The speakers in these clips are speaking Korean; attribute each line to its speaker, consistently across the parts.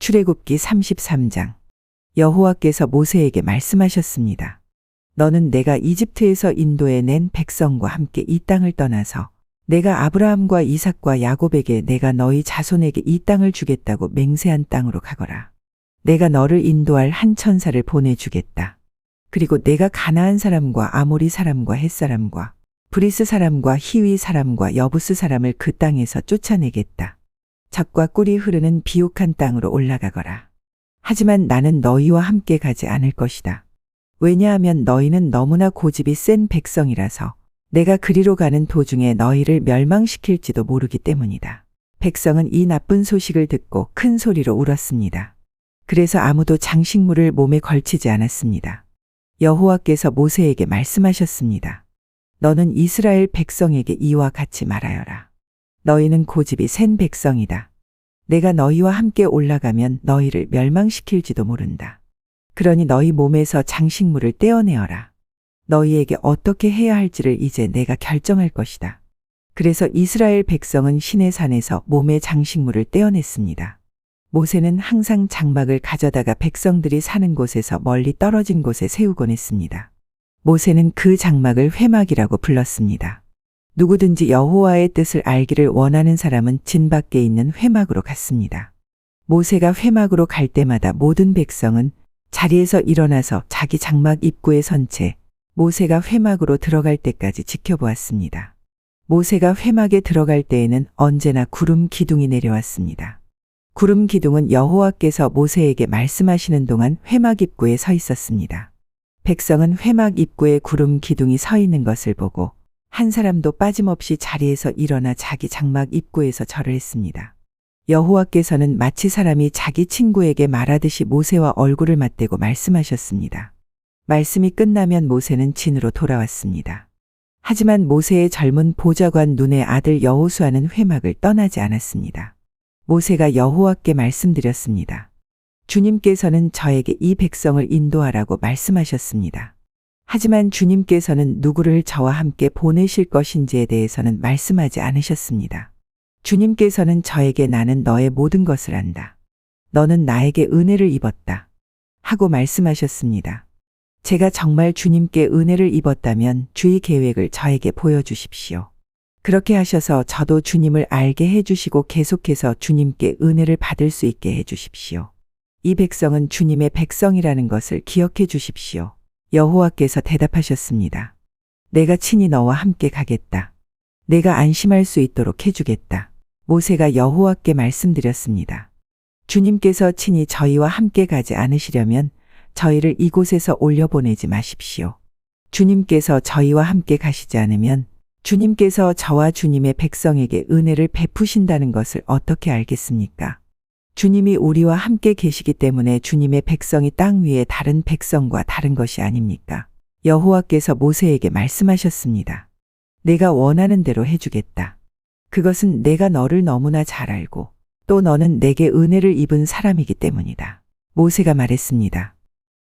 Speaker 1: 출애굽기 33장. 여호와께서 모세에게 말씀하셨습니다. 너는 내가 이집트에서 인도해 낸 백성과 함께 이 땅을 떠나서 내가 아브라함과 이삭과 야곱에게 내가 너희 자손에게 이 땅을 주겠다고 맹세한 땅으로 가거라. 내가 너를 인도할 한 천사를 보내주겠다. 그리고 내가 가나안 사람과 아모리 사람과 헷 사람과 브리스 사람과 히위 사람과 여부스 사람을 그 땅에서 쫓아내겠다. 젖과 꿀이 흐르는 비옥한 땅으로 올라가거라. 하지만 나는 너희와 함께 가지 않을 것이다. 왜냐하면 너희는 너무나 고집이 센 백성이라서 내가 그리로 가는 도중에 너희를 멸망시킬지도 모르기 때문이다. 백성은 이 나쁜 소식을 듣고 큰 소리로 울었습니다. 그래서 아무도 장식물을 몸에 걸치지 않았습니다. 여호와께서 모세에게 말씀하셨습니다. 너는 이스라엘 백성에게 이와 같이 말하여라. 너희는 고집이 센 백성이다. 내가 너희와 함께 올라가면 너희를 멸망시킬지도 모른다. 그러니 너희 몸에서 장식물을 떼어내어라. 너희에게 어떻게 해야 할지를 이제 내가 결정할 것이다. 그래서 이스라엘 백성은 시내산에서 몸의 장식물을 떼어냈습니다. 모세는 항상 장막을 가져다가 백성들이 사는 곳에서 멀리 떨어진 곳에 세우곤 했습니다. 모세는 그 장막을 회막이라고 불렀습니다. 누구든지 여호와의 뜻을 알기를 원하는 사람은 진 밖에 있는 회막으로 갔습니다. 모세가 회막으로 갈 때마다 모든 백성은 자리에서 일어나서 자기 장막 입구에 선 채 모세가 회막으로 들어갈 때까지 지켜보았습니다. 모세가 회막에 들어갈 때에는 언제나 구름 기둥이 내려왔습니다. 구름 기둥은 여호와께서 모세에게 말씀하시는 동안 회막 입구에 서 있었습니다. 백성은 회막 입구에 구름 기둥이 서 있는 것을 보고 한 사람도 빠짐없이 자리에서 일어나 자기 장막 입구에서 절을 했습니다. 여호와께서는 마치 사람이 자기 친구에게 말하듯이 모세와 얼굴을 맞대고 말씀하셨습니다. 말씀이 끝나면 모세는 진으로 돌아왔습니다. 하지만 모세의 젊은 보좌관 눈의 아들 여호수아는 회막을 떠나지 않았습니다. 모세가 여호와께 말씀드렸습니다. 주님께서는 저에게 이 백성을 인도하라고 말씀하셨습니다. 하지만 주님께서는 누구를 저와 함께 보내실 것인지에 대해서는 말씀하지 않으셨습니다. 주님께서는 저에게 나는 너의 모든 것을 안다. 너는 나에게 은혜를 입었다. 하고 말씀하셨습니다. 제가 정말 주님께 은혜를 입었다면 주의 계획을 저에게 보여주십시오. 그렇게 하셔서 저도 주님을 알게 해주시고 계속해서 주님께 은혜를 받을 수 있게 해주십시오. 이 백성은 주님의 백성이라는 것을 기억해 주십시오. 여호와께서 대답하셨습니다. 내가 친히 너와 함께 가겠다. 내가 안심할 수 있도록 해주겠다. 모세가 여호와께 말씀드렸습니다. 주님께서 친히 저희와 함께 가지 않으시려면 저희를 이곳에서 올려보내지 마십시오. 주님께서 저희와 함께 가시지 않으면 주님께서 저와 주님의 백성에게 은혜를 베푸신다는 것을 어떻게 알겠습니까? 주님이 우리와 함께 계시기 때문에 주님의 백성이 땅 위에 다른 백성과 다른 것이 아닙니까? 여호와께서 모세에게 말씀하셨습니다. 내가 원하는 대로 해주겠다. 그것은 내가 너를 너무나 잘 알고 또 너는 내게 은혜를 입은 사람이기 때문이다. 모세가 말했습니다.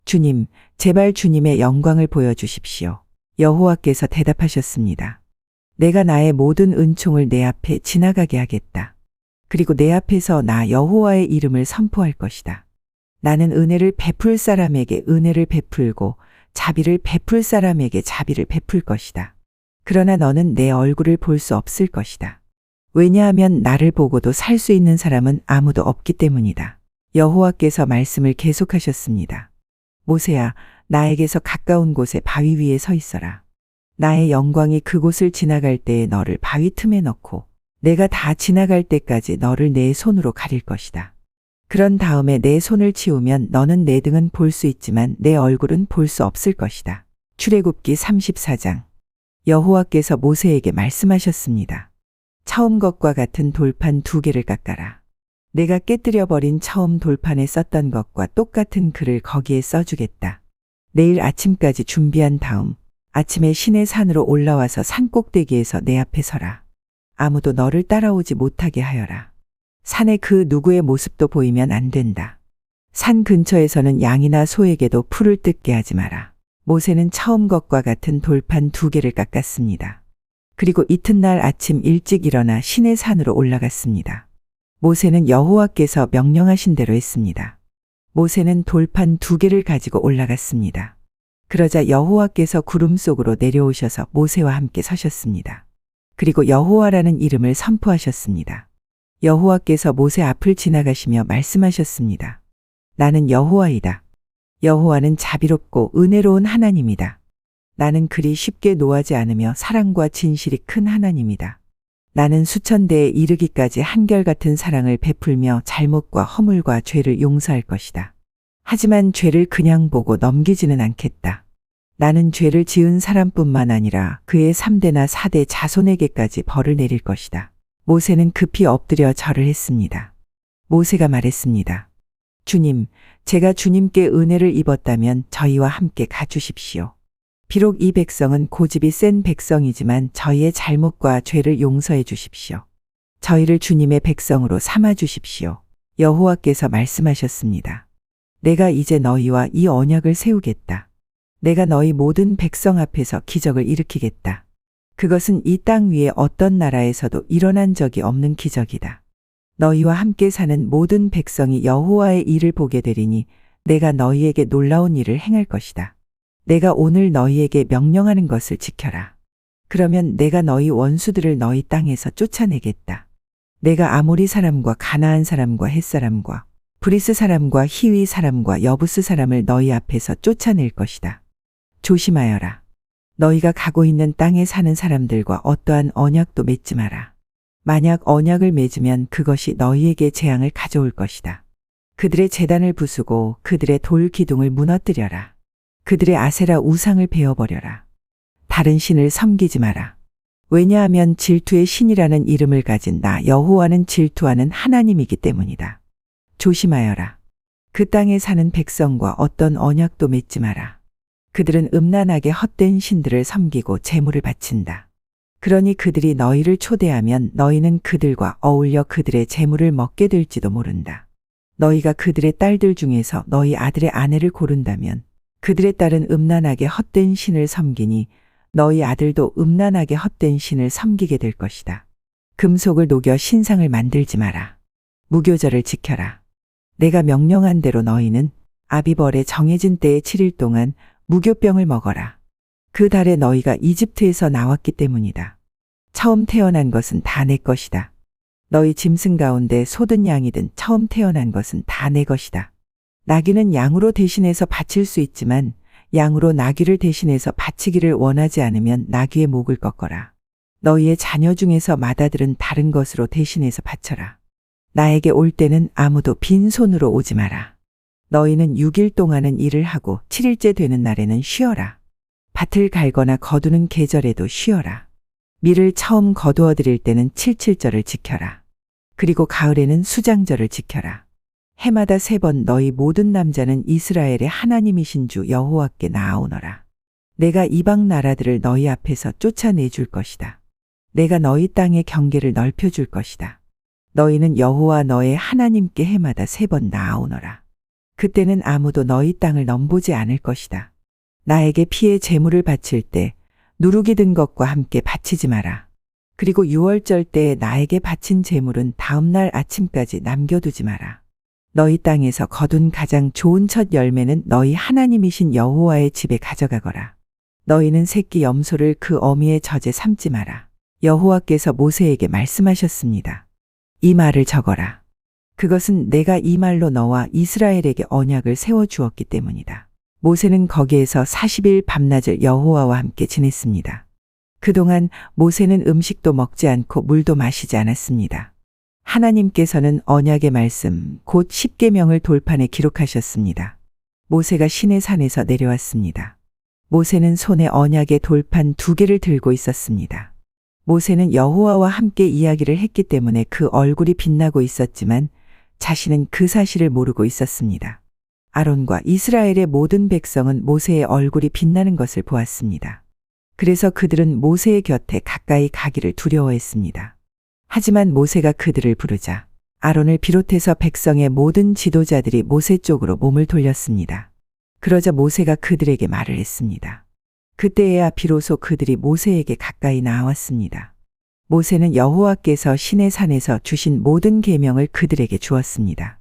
Speaker 1: 주님, 제발 주님의 영광을 보여주십시오. 여호와께서 대답하셨습니다. 내가 나의 모든 은총을 내 앞에 지나가게 하겠다. 그리고 내 앞에서 나 여호와의 이름을 선포할 것이다. 나는 은혜를 베풀 사람에게 은혜를 베풀고 자비를 베풀 사람에게 자비를 베풀 것이다. 그러나 너는 내 얼굴을 볼 수 없을 것이다. 왜냐하면 나를 보고도 살 수 있는 사람은 아무도 없기 때문이다. 여호와께서 말씀을 계속하셨습니다. 모세야, 나에게서 가까운 곳에 바위 위에 서 있어라. 나의 영광이 그곳을 지나갈 때에 너를 바위 틈에 넣고 내가 다 지나갈 때까지 너를 내 손으로 가릴 것이다. 그런 다음에 내 손을 치우면 너는 내 등은 볼 수 있지만 내 얼굴은 볼 수 없을 것이다. 출애굽기 34장. 여호와께서 모세에게 말씀하셨습니다. 처음 것과 같은 돌판 2개를 깎아라. 내가 깨뜨려 버린 처음 돌판에 썼던 것과 똑같은 글을 거기에 써주겠다. 내일 아침까지 준비한 다음 아침에 시내 산으로 올라와서 산 꼭대기에서 내 앞에 서라. 아무도 너를 따라오지 못하게 하여라. 산에 그 누구의 모습도 보이면 안 된다. 산 근처에서는 양이나 소에게도 풀을 뜯게 하지 마라. 모세는 처음 것과 같은 돌판 2개를 깎았습니다. 그리고 이튿날 아침 일찍 일어나 시내 산으로 올라갔습니다. 모세는 여호와께서 명령하신 대로 했습니다. 모세는 돌판 2개를 가지고 올라갔습니다. 그러자 여호와께서 구름 속으로 내려오셔서 모세와 함께 서셨습니다. 그리고 여호와라는 이름을 선포하셨습니다. 여호와께서 모세 앞을 지나가시며 말씀하셨습니다. 나는 여호와이다. 여호와는 자비롭고 은혜로운 하나님이다. 나는 그리 쉽게 노하지 않으며 사랑과 진실이 큰 하나님이다. 나는 수천 대에 이르기까지 한결같은 사랑을 베풀며 잘못과 허물과 죄를 용서할 것이다. 하지만 죄를 그냥 보고 넘기지는 않겠다. 나는 죄를 지은 사람뿐만 아니라 그의 3대나 4대 자손에게까지 벌을 내릴 것이다. 모세는 급히 엎드려 절을 했습니다. 모세가 말했습니다. 주님, 제가 주님께 은혜를 입었다면 저희와 함께 가주십시오. 비록 이 백성은 고집이 센 백성이지만 저희의 잘못과 죄를 용서해 주십시오. 저희를 주님의 백성으로 삼아 주십시오. 여호와께서 말씀하셨습니다. 내가 이제 너희와 이 언약을 세우겠다. 내가 너희 모든 백성 앞에서 기적을 일으키겠다. 그것은 이 땅 위에 어떤 나라에서도 일어난 적이 없는 기적이다. 너희와 함께 사는 모든 백성이 여호와의 일을 보게 되리니 내가 너희에게 놀라운 일을 행할 것이다. 내가 오늘 너희에게 명령하는 것을 지켜라. 그러면 내가 너희 원수들을 너희 땅에서 쫓아내겠다. 내가 아모리 사람과 가나안 사람과 헷 사람과 브리스 사람과 히위 사람과 여부스 사람을 너희 앞에서 쫓아낼 것이다. 조심하여라. 너희가 가고 있는 땅에 사는 사람들과 어떠한 언약도 맺지 마라. 만약 언약을 맺으면 그것이 너희에게 재앙을 가져올 것이다. 그들의 제단을 부수고 그들의 돌 기둥을 무너뜨려라. 그들의 아세라 우상을 베어버려라. 다른 신을 섬기지 마라. 왜냐하면 질투의 신이라는 이름을 가진 나 여호와는 질투하는 하나님이기 때문이다. 조심하여라. 그 땅에 사는 백성과 어떤 언약도 맺지 마라. 그들은 음란하게 헛된 신들을 섬기고 제물을 바친다. 그러니 그들이 너희를 초대하면 너희는 그들과 어울려 그들의 제물을 먹게 될지도 모른다. 너희가 그들의 딸들 중에서 너희 아들의 아내를 고른다면 그들의 딸은 음란하게 헛된 신을 섬기니 너희 아들도 음란하게 헛된 신을 섬기게 될 것이다. 금속을 녹여 신상을 만들지 마라. 무교절을 지켜라. 내가 명령한 대로 너희는 아비벌의 정해진 때의 7일 동안 무교병을 먹어라. 그 달에 너희가 이집트에서 나왔기 때문이다. 처음 태어난 것은 다 내 것이다. 너희 짐승 가운데 소든 양이든 처음 태어난 것은 다 내 것이다. 나귀는 양으로 대신해서 바칠 수 있지만 양으로 나귀를 대신해서 바치기를 원하지 않으면 나귀의 목을 꺾어라. 너희의 자녀 중에서 맏아들은 다른 것으로 대신해서 바쳐라. 나에게 올 때는 아무도 빈손으로 오지 마라. 너희는 6일 동안은 일을 하고 7일째 되는 날에는 쉬어라. 밭을 갈거나 거두는 계절에도 쉬어라. 밀을 처음 거두어 드릴 때는 칠칠절을 지켜라. 그리고 가을에는 수장절을 지켜라. 해마다 3번 너희 모든 남자는 이스라엘의 하나님이신 주 여호와께 나아오너라. 내가 이방 나라들을 너희 앞에서 쫓아내줄 것이다. 내가 너희 땅의 경계를 넓혀줄 것이다. 너희는 여호와 너의 하나님께 해마다 3번 나아오너라. 그때는 아무도 너희 땅을 넘보지 않을 것이다. 나에게 피의 제물을 바칠 때 누룩이 든 것과 함께 바치지 마라. 그리고 6월절 때에 나에게 바친 제물은 다음 날 아침까지 남겨두지 마라. 너희 땅에서 거둔 가장 좋은 첫 열매는 너희 하나님이신 여호와의 집에 가져가거라. 너희는 새끼 염소를 그 어미의 젖에 삼지 마라. 여호와께서 모세에게 말씀하셨습니다. 이 말을 적어라. 그것은 내가 이 말로 너와 이스라엘에게 언약을 세워주었기 때문이다. 모세는 거기에서 40일 밤낮을 여호와와 함께 지냈습니다. 그동안 모세는 음식도 먹지 않고 물도 마시지 않았습니다. 하나님께서는 언약의 말씀, 곧 십계명을 돌판에 기록하셨습니다. 모세가 시내산에서 내려왔습니다. 모세는 손에 언약의 돌판 2개를 들고 있었습니다. 모세는 여호와와 함께 이야기를 했기 때문에 그 얼굴이 빛나고 있었지만 자신은 그 사실을 모르고 있었습니다. 아론과 이스라엘의 모든 백성은 모세의 얼굴이 빛나는 것을 보았습니다. 그래서 그들은 모세의 곁에 가까이 가기를 두려워했습니다. 하지만 모세가 그들을 부르자 아론을 비롯해서 백성의 모든 지도자들이 모세 쪽으로 몸을 돌렸습니다. 그러자 모세가 그들에게 말을 했습니다. 그때에야 비로소 그들이 모세에게 가까이 나왔습니다. 모세는 여호와께서 시내산에서 주신 모든 계명을 그들에게 주었습니다.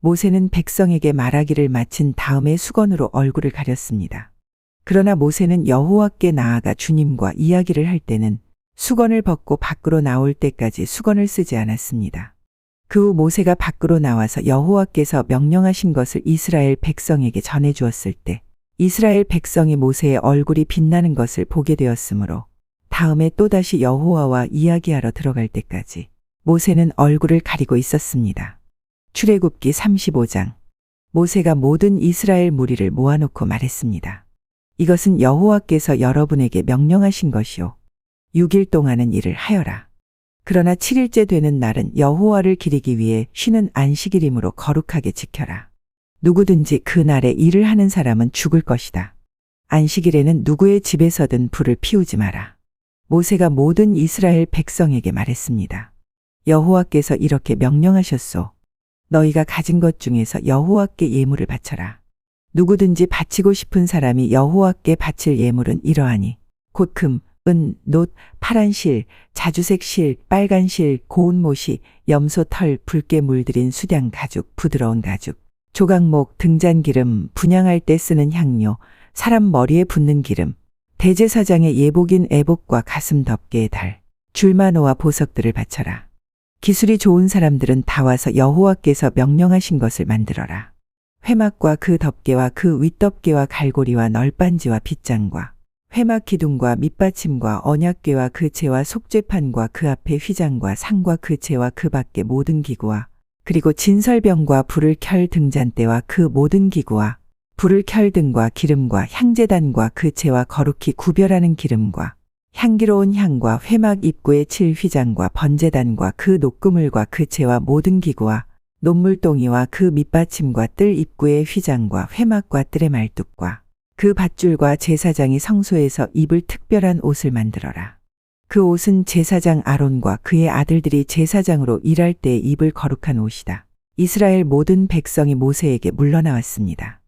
Speaker 1: 모세는 백성에게 말하기를 마친 다음에 수건으로 얼굴을 가렸습니다. 그러나 모세는 여호와께 나아가 주님과 이야기를 할 때는 수건을 벗고 밖으로 나올 때까지 수건을 쓰지 않았습니다. 그 후 모세가 밖으로 나와서 여호와께서 명령하신 것을 이스라엘 백성에게 전해 주었을 때 이스라엘 백성이 모세의 얼굴이 빛나는 것을 보게 되었으므로 다음에 또다시 여호와와 이야기하러 들어갈 때까지 모세는 얼굴을 가리고 있었습니다. 출애굽기 35장. 모세가 모든 이스라엘 무리를 모아놓고 말했습니다. 이것은 여호와께서 여러분에게 명령하신 것이요 6일 동안은 일을 하여라. 그러나 7일째 되는 날은 여호와를 기리기 위해 쉬는 안식일이므로 거룩하게 지켜라. 누구든지 그 날에 일을 하는 사람은 죽을 것이다. 안식일에는 누구의 집에서든 불을 피우지 마라. 모세가 모든 이스라엘 백성에게 말했습니다. 여호와께서 이렇게 명령하셨소. 너희가 가진 것 중에서 여호와께 예물을 바쳐라. 누구든지 바치고 싶은 사람이 여호와께 바칠 예물은 이러하니 곧 금, 은, 놋, 파란 실, 자주색 실, 빨간 실, 고운 못이, 염소 털, 붉게 물들인 수량 가죽, 부드러운 가죽, 조각목, 등잔기름, 분향할 때 쓰는 향료, 사람 머리에 붓는 기름, 대제사장의 예복인 애복과 가슴 덮개의 달, 줄마노와 보석들을 바쳐라. 기술이 좋은 사람들은 다 와서 여호와께서 명령하신 것을 만들어라. 회막과 그 덮개와 그 윗덮개와 갈고리와 널빤지와 빗장과 회막 기둥과 밑받침과 언약궤와 그 채와 속죄판과 그 앞에 휘장과 상과 그 채와 그 밖의 모든 기구와 그리고 진설병과 불을 켤 등잔대와 그 모든 기구와 불을 켤 등과 기름과 향제단과 그 채와 거룩히 구별하는 기름과 향기로운 향과 회막 입구에 칠 휘장과 번제단과 그 녹그물과 그 채와 모든 기구와 논물동이와 그 밑받침과 뜰 입구의 휘장과 회막과 뜰의 말뚝과 그 밧줄과 제사장이 성소에서 입을 특별한 옷을 만들어라. 그 옷은 제사장 아론과 그의 아들들이 제사장으로 일할 때 입을 거룩한 옷이다. 이스라엘 모든 백성이 모세에게 물러나왔습니다.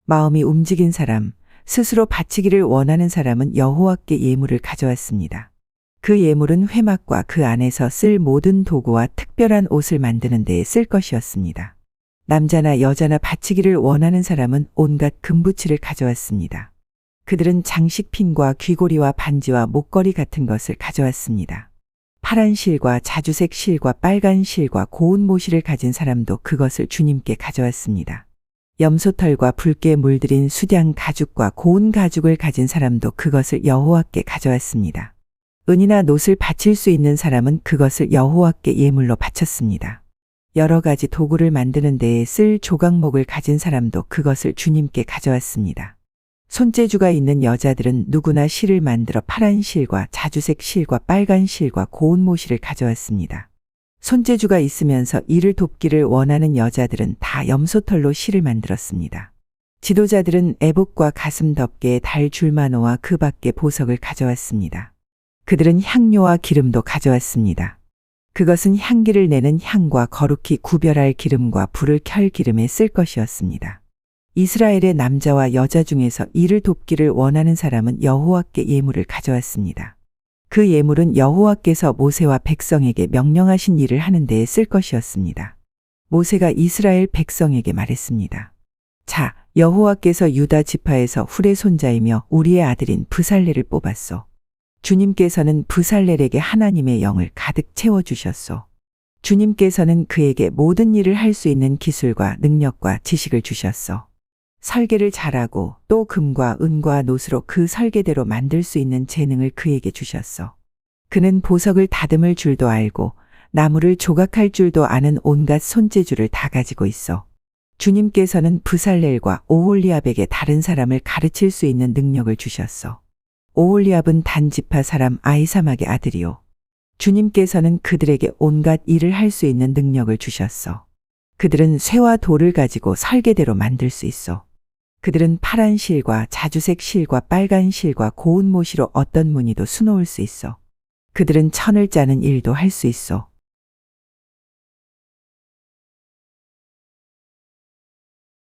Speaker 1: 마음이 움직인 사람, 스스로 바치기를 원하는 사람은 여호와께 예물을 가져왔습니다. 그 예물은 회막과 그 안에서 쓸 모든 도구와 특별한 옷을 만드는 데에 쓸 것이었습니다. 남자나 여자나 바치기를 원하는 사람은 온갖 금부치를 가져왔습니다. 그들은 장식핀과 귀고리와 반지와 목걸이 같은 것을 가져왔습니다. 파란 실과 자주색 실과 빨간 실과 고운 모시를 가진 사람도 그것을 주님께 가져왔습니다. 염소털과 붉게 물들인 수량 가죽과 고운 가죽을 가진 사람도 그것을 여호와께 가져왔습니다. 은이나 놋을 바칠 수 있는 사람은 그것을 여호와께 예물로 바쳤습니다. 여러 가지 도구를 만드는 데에 쓸 조각목을 가진 사람도 그것을 주님께 가져왔습니다. 손재주가 있는 여자들은 누구나 실을 만들어 파란 실과 자주색 실과 빨간 실과 고운 모시를 가져왔습니다. 손재주가 있으면서 이를 돕기를 원하는 여자들은 다 염소털로 실을 만들었습니다. 지도자들은 애복과 가슴 덮개의 달 줄마노와 그 밖의 보석을 가져왔습니다. 그들은 향료와 기름도 가져왔습니다. 그것은 향기를 내는 향과 거룩히 구별할 기름과 불을 켤 기름에 쓸 것이었습니다. 이스라엘의 남자와 여자 중에서 이를 돕기를 원하는 사람은 여호와께 예물을 가져왔습니다. 그 예물은 여호와께서 모세와 백성에게 명령하신 일을 하는 데에 쓸 것이었습니다. 모세가 이스라엘 백성에게 말했습니다. 자, 여호와께서 유다 지파에서 훌의 손자이며 우리의 아들인 브살렐을 뽑았소. 주님께서는 브살렐에게 하나님의 영을 가득 채워주셨소. 주님께서는 그에게 모든 일을 할 수 있는 기술과 능력과 지식을 주셨소. 설계를 잘하고 또 금과 은과 놋으로 그 설계대로 만들 수 있는 재능을 그에게 주셨소. 그는 보석을 다듬을 줄도 알고 나무를 조각할 줄도 아는 온갖 손재주를 다 가지고 있어. 주님께서는 브살렐과 오홀리압에게 다른 사람을 가르칠 수 있는 능력을 주셨소. 오홀리압은 단 지파 사람 아히사막의 아들이요. 주님께서는 그들에게 온갖 일을 할 수 있는 능력을 주셨소. 그들은 쇠와 돌을 가지고 설계대로 만들 수 있어. 그들은 파란 실과 자주색 실과 빨간 실과 고운 모시로 어떤 무늬도 수놓을 수 있어. 그들은 천을 짜는 일도 할 수 있어.